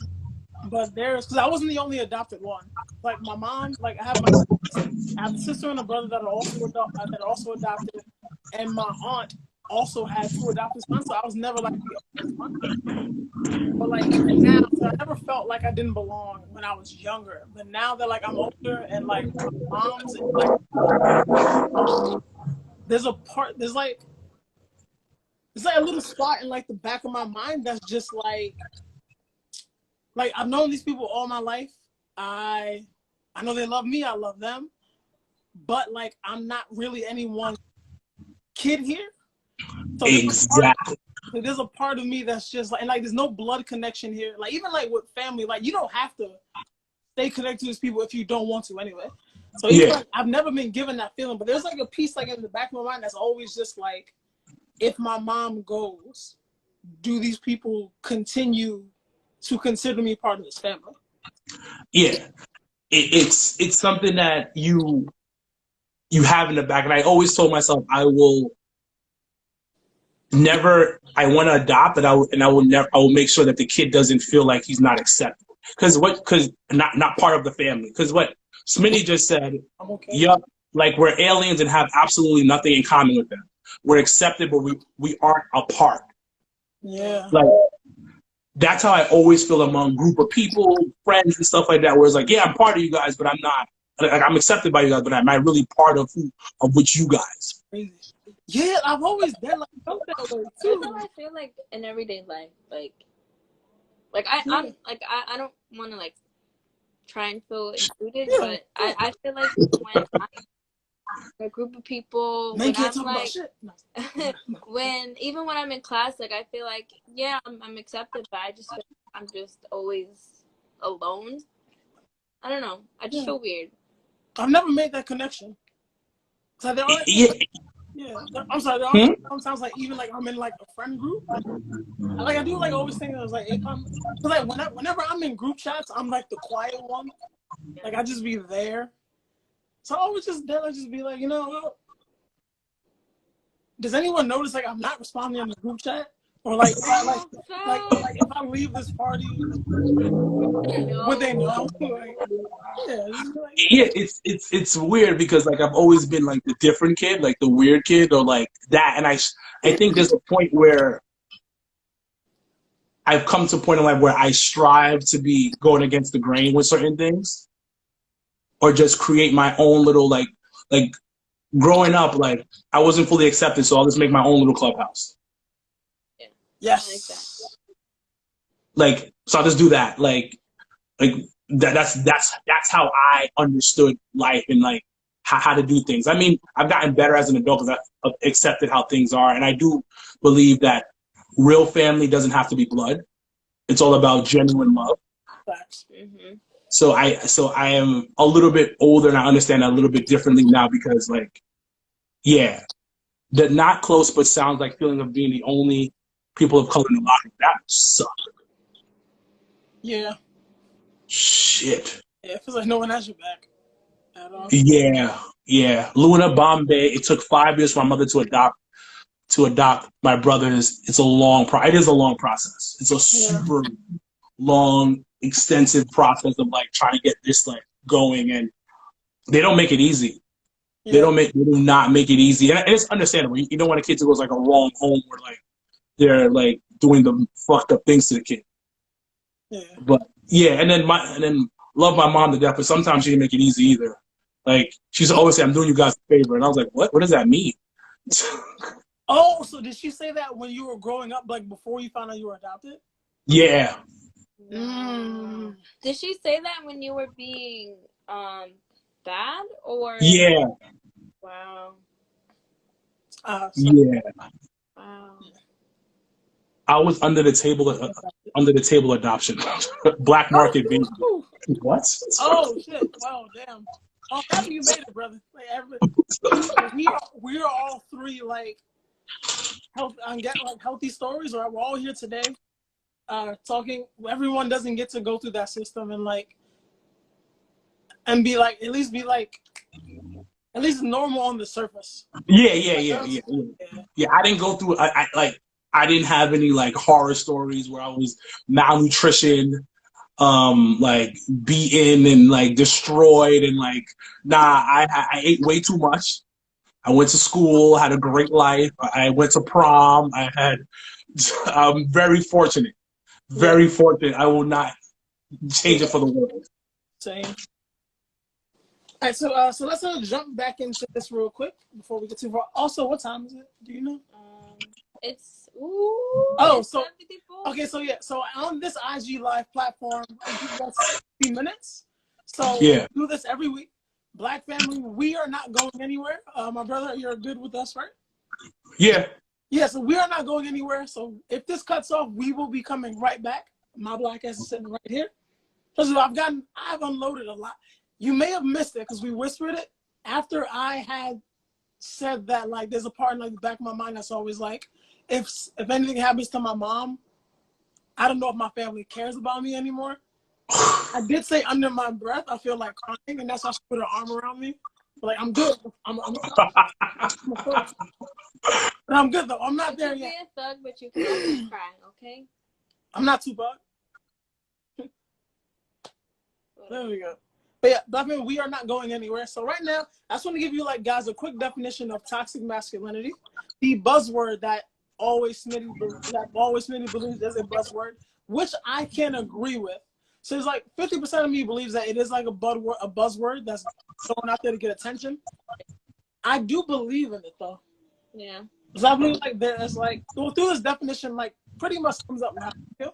but because I wasn't the only adopted one. Like, my mom, like, I have a sister and a brother that are also adopted, and my aunt also had 2 adopted sons, so I was never like the only one. But, like, even now, so I never felt like I didn't belong when I was younger. But now that, like, I'm older and, like, my mom's, like, there's like a little spot in, like, the back of my mind that's just like I've known these people all my life. I know they love me. I love them. But, like, I'm not really anyone's kid here. So Exactly. there's a part of me that's just like, and, like, there's no blood connection here. Like, even, like, with family, like, you don't have to stay connected to these people if you don't want to anyway. So even, like, I've never been given that feeling, but there's, like, a piece, like, in the back of my mind that's always just like, if my mom goes, do these people continue to consider me part of this family? Yeah. It's something that you have in the back. And I always told myself, I will want to adopt, and I will make sure that the kid doesn't feel like he's not accepted. Because not part of the family. Because what Smitty just said, yep, like, we're aliens and have absolutely nothing in common with them. We're accepted, but we aren't a part. Yeah. Like, that's how I always feel among group of people, friends and stuff like that, where it's like, yeah, I'm part of you guys, but I'm not. Like, I'm accepted by you guys, but am I really part of which you guys? Yeah, I've always felt that way too. That's how I feel, like, in everyday life. I don't want to, like, try and feel included, but I feel like when I'm a group of people, when I'm like, even when I'm in class, like, I feel like, yeah, I'm accepted, but I just feel like I'm just always alone. I don't know. I just feel weird. I've never made that connection. So there are, I'm sorry. There are sometimes, like, even, like, I'm in, like, a friend group. I do, like, always think I was like, like, whenever I'm in group chats, I'm, like, the quiet one. Like, I just be there. So I always just be like, you know, does anyone notice, like, I'm not responding in the group chat? Or, like, if I leave this party, would they know? It's weird, because, like, I've always been, like, the different kid, like the weird kid, or like that. And I think there's a point where I've come to a point in life where I strive to be going against the grain with certain things, or just create my own little, like growing up, like, I wasn't fully accepted, so I'll just make my own little clubhouse. Yeah. Yes. Like, so I'll just do that. Like that's how I understood life, and, like, how to do things. I mean, I've gotten better as an adult because I've accepted how things are, and I do believe that real family doesn't have to be blood. It's all about genuine love. Mm-hmm. So I am a little bit older and I understand that a little bit differently now because like, yeah, the not close but sounds like feeling of being the only people of color in the life, that sucks. Yeah. Shit. Yeah, it feels like no one has your back at all. Yeah. Luna, Bombay. It took 5 years for my mother to adopt my brothers. It is a long process. It's a super long, extensive process of like trying to get this like going, and they don't make it easy. They do not make it easy, and it's understandable. You don't want a kid to go to like a wrong home where like they're like doing the fucked up things to the kid. Yeah. But yeah, and then love my mom to death, but sometimes she didn't make it easy either. Like she's always say, "I'm doing you guys a favor," and I was like, "What? What does that mean?" Oh, so did she say that when you were growing up, like before you found out you were adopted? Yeah. Did she say that when you were being bad or? Yeah. Wow. Yeah. Wow. I was under the table adoption, black market baby. What? Oh shit! Wow, damn. I'm happy you made it, brother. Like, we are all three like healthy stories. Or we're all here today, talking. Everyone doesn't get to go through that system and like, and be like at least normal on the surface. Yeah. I didn't go through. I didn't have any like horror stories where I was malnutrition, like beaten and like destroyed and like I ate way too much. I went to school, had a great life. I went to prom. I'm very fortunate. Very fortunate. I will not change it for the world. Same. All right, so let's jump back into this real quick before we get too far. Also, what time is it? Do you know? It's okay. So on this IG Live platform, I give us 60 minutes. So yeah, we do this every week. Black family, we are not going anywhere. My brother, you're good with us, right? Yeah. Yeah. So we are not going anywhere. So if this cuts off, we will be coming right back. My black ass is sitting right here. Because I've unloaded a lot. You may have missed it because we whispered it after I had said that. Like, there's a part in like the back of my mind that's always like, if anything happens to my mom, I don't know if my family cares about me anymore. I did say under my breath, I feel like crying, and that's how she put her arm around me. But like, I'm good. But I'm good though. I'm not there yet. You can be a thug, but you can also cry, okay? I'm not too bad. There we go. But yeah, but I mean, we are not going anywhere. So right now, I just want to give you, like, guys, a quick definition of toxic masculinity. The buzzword that always Smitty believes is a buzzword, which I can agree with. So it's like 50% of me believes that it is like a buzzword that's going out there to get attention. I do believe in it though. Yeah. Because I believe like there's like through this definition, like pretty much sums up how I feel.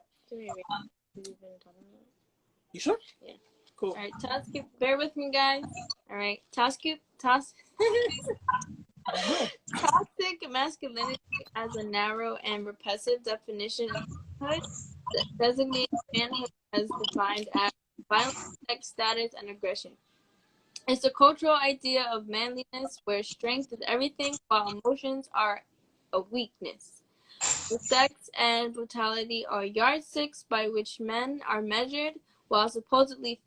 You sure? Yeah. Cool. All right, bear with me, guys. All right, toxic masculinity as a narrow and repressive definition of manhood designates manhood as defined as violence, sex, status, and aggression. It's a cultural idea of manliness where strength is everything while emotions are a weakness. The sex and brutality are yardsticks by which men are measured, while supposedly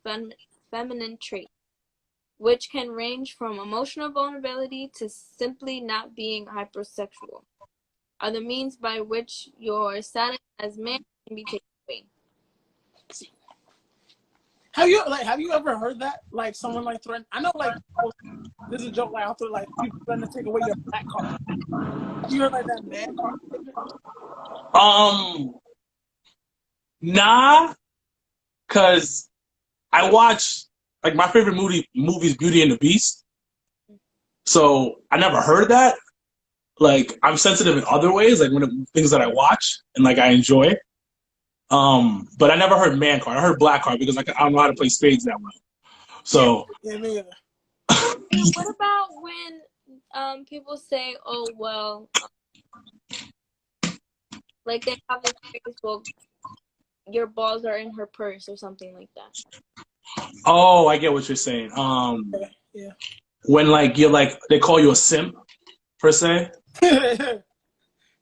feminine traits, which can range from emotional vulnerability to simply not being hypersexual, are the means by which your status as man can be taken away. Have you ever heard that? Like someone like threaten? I know like there's a joke like out there like people trying to take away your black card. Have you heard like that man card? Nah, cause I watch like my favorite movie is Beauty and the Beast. So I never heard that. Like I'm sensitive in other ways, like things that I watch and like I enjoy. But I never heard man card. I heard black card because like I don't know how to play spades that well. So yeah, me either. What about when people say, "Oh well," like they have this phrase, "Well, your balls are in her purse" or something like that. Oh, I get what you're saying. Yeah. When like you're like they call you a simp per se.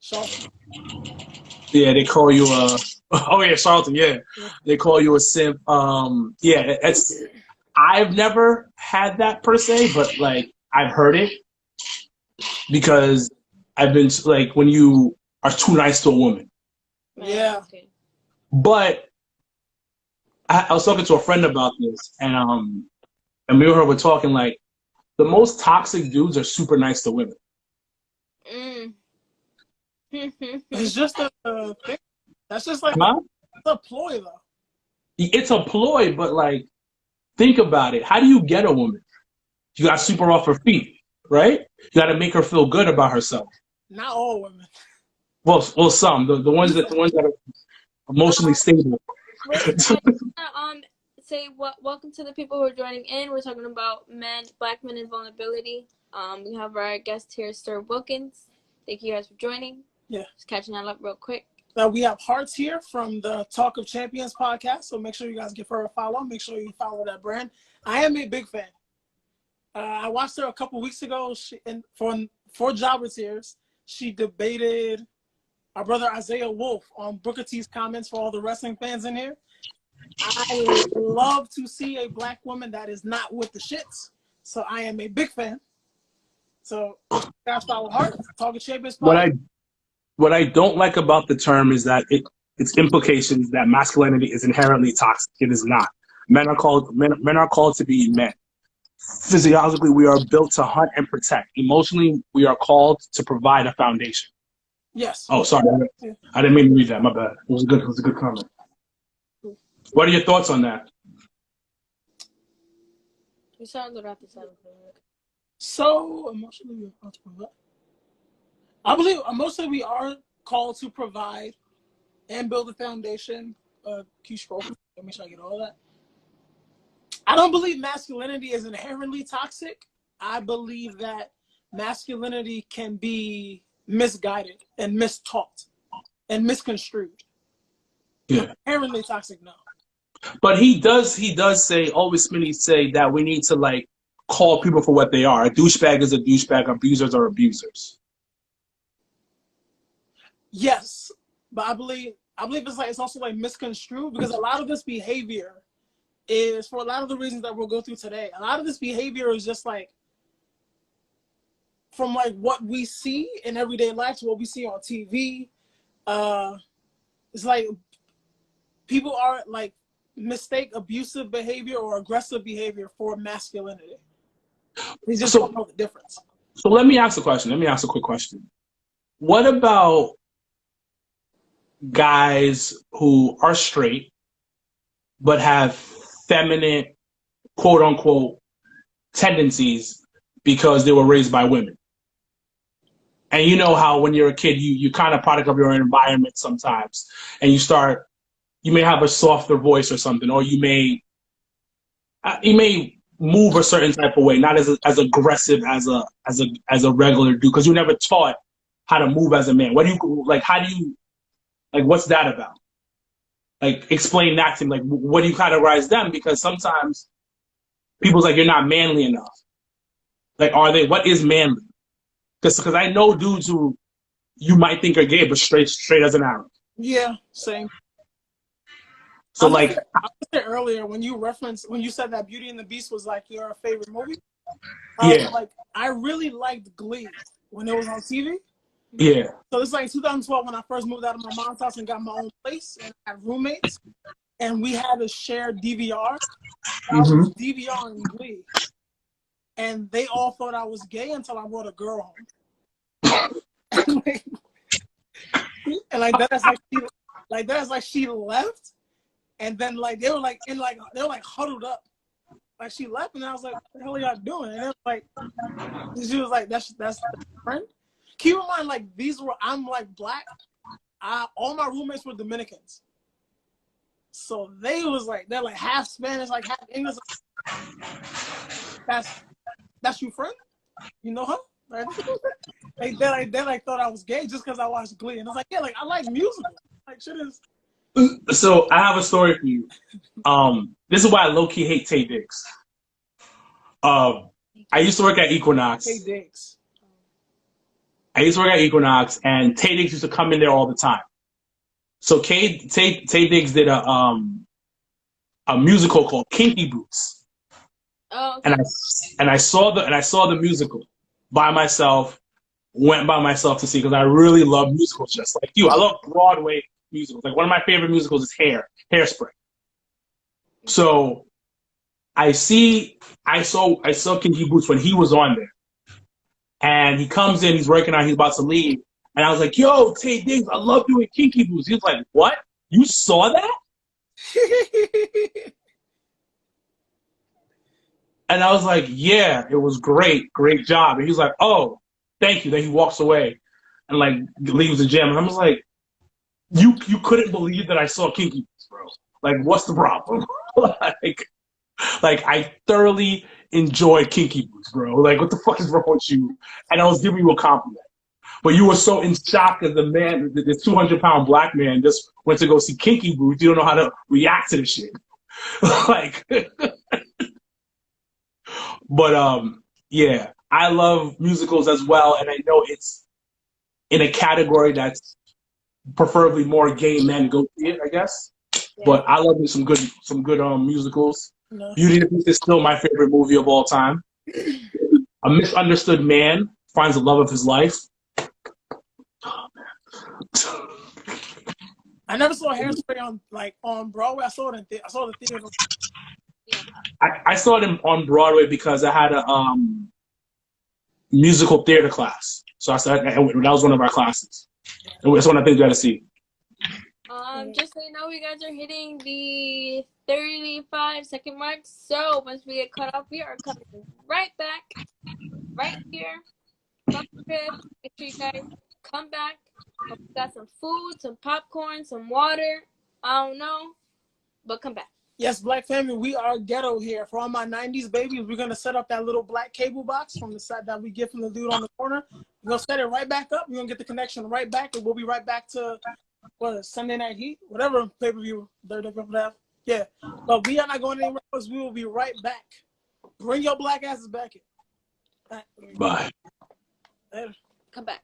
Charlton. Yeah, they call you a. Oh yeah, Charlton. Yeah, they call you a simp. Yeah, it's. I've never had that per se, but like I've heard it because I've been like when you are too nice to a woman. Yeah. Okay. But I was talking to a friend about this, and me and her were talking like the most toxic dudes are super nice to women. Mm. It's just a thing. That's just like Huh? it's a ploy, though. It's a ploy, but like think about it. How do you get a woman? You got to sweep her off her feet, right? You got to make her feel good about herself. Not all women. Well, some the ones that are emotionally stable. Listen, say welcome to the people who are joining in. We're talking about black men and vulnerability. We have our guest here, Sir Wilkins. Thank you guys for joining. Yeah. Just catching that up real quick. We have Hearts here from the Talk of Champions podcast, so make sure you guys give her a follow. Make sure you follow that brand. I am a big fan. I watched her a couple weeks ago. For Jobber Tears, she debated our brother Isaiah Wolf on Booker T's comments for all the wrestling fans in here. I love to see a black woman that is not with the shits, so I am a big fan. So, guys, follow Hearts, Talk of Champions podcast. What I don't like about the term is that its implications that masculinity is inherently toxic. It is not. Men are called to be men. Physiologically, we are built to hunt and protect. Emotionally, we are called to provide a foundation. Yes. Oh, sorry, I didn't mean to read that. My bad. It was a good comment. What are your thoughts on that? We started the rapid side. So emotionally, we're called to provide. I believe emotionally we are called to provide and build a foundation. Make sure I get all that. I don't believe masculinity is inherently toxic. I believe that masculinity can be misguided and mistaught and misconstrued. Yeah. Inherently toxic, no. But he does say, always Smitty say that we need to like call people for what they are. A douchebag is a douchebag. Abusers are abusers. Yes, but I believe it's also like misconstrued because a lot of this behavior is for a lot of the reasons that we'll go through today. A lot of this behavior is just like from like what we see in everyday life to what we see on TV. It's like people are like mistake abusive behavior or aggressive behavior for masculinity. They just don't know the difference. So let me ask a question. Let me ask a quick question. What about guys who are straight but have feminine, quote unquote, tendencies because they were raised by women? And you know how when you're a kid, you kind of product of your environment sometimes, and you may have a softer voice or something, or you may move a certain type of way, not as aggressive as a regular dude, because you were never taught how to move as a man. What's that about? Like, explain that to me. Like, what do you categorize them? Because sometimes people's like, you're not manly enough. Like, what is manly? Because I know dudes who you might think are gay, but straight as an arrow. Yeah, same. So I said earlier when you said that Beauty and the Beast was like your favorite movie. Yeah. Like I really liked Glee when it was on TV. Yeah. So it's like 2012 when I first moved out of my mom's house and got my own place and I had roommates and we had a shared DVR. I was DVRing Glee. And they all thought I was gay until I brought a girl home. and that's like she left. And then like they were like huddled up. Like she left and I was like, what the hell are y'all doing? And she was like, that's friend. Keep in mind, like I'm like black. All my roommates were Dominicans. So they're like half Spanish, like half English. That's your friend? You know her? Like, they like thought I was gay just because I watched Glee. And I was like, yeah, like I like musicals. Like shit is. So I have a story for you. This is why I low-key hate Tay Diggs. I used to work at Equinox. Hey, Diggs. I used to work at Equinox, and Tay Diggs used to come in there all the time. So Tay Diggs did a musical called Kinky Boots. Oh, okay. And I saw the musical by myself. Went by myself to see because I really love musicals just like you. I love Broadway musicals. Like one of my favorite musicals is Hairspray. So I saw Kinky Boots when he was on there. And he comes in, he's working out, he's about to leave. And I was like, yo, Tay Diggs, I love doing Kinky Boots. He was like, what? You saw that? And I was like, yeah, it was great. Great job. And he was like, oh, thank you. Then he walks away and like leaves the gym. And I was like, you couldn't believe that I saw Kinky Boots, bro. Like, what's the problem? like I thoroughly enjoyed Kinky Boots, bro. Like, what the fuck is wrong with you? And I was giving you a compliment. But you were so in shock as the man, the 200-pound black man just went to go see Kinky Boots. You don't know how to react to the shit. Like, but yeah, I love musicals as well, and I know it's in a category that's preferably more gay men go see it, I guess. Yeah. But I love some good musicals. No. Beauty and the Beast is still my favorite movie of all time. A misunderstood man finds the love of his life. Oh, man. I never saw Hairspray on Broadway. I saw the theater. I saw it on Broadway because I had a musical theater class. So that was one of our classes. It's one of the things you got to see. Just so you know, we guys are hitting the 35-second mark. So once we get cut off, we are coming right back, right here. Make sure you guys come back. We got some food, some popcorn, some water. I don't know, but come back. Yes, Black family, we are ghetto here. For all my 90s babies, we're going to set up that little black cable box from the side that we get from the dude on the corner. We're going to set it right back up. We're going to get the connection right back, and we'll be right back to Sunday Night Heat, whatever pay-per-view they're going to have. Yeah, but we are not going anywhere else. We will be right back. Bring your black asses back here. Bye. Later. Come back.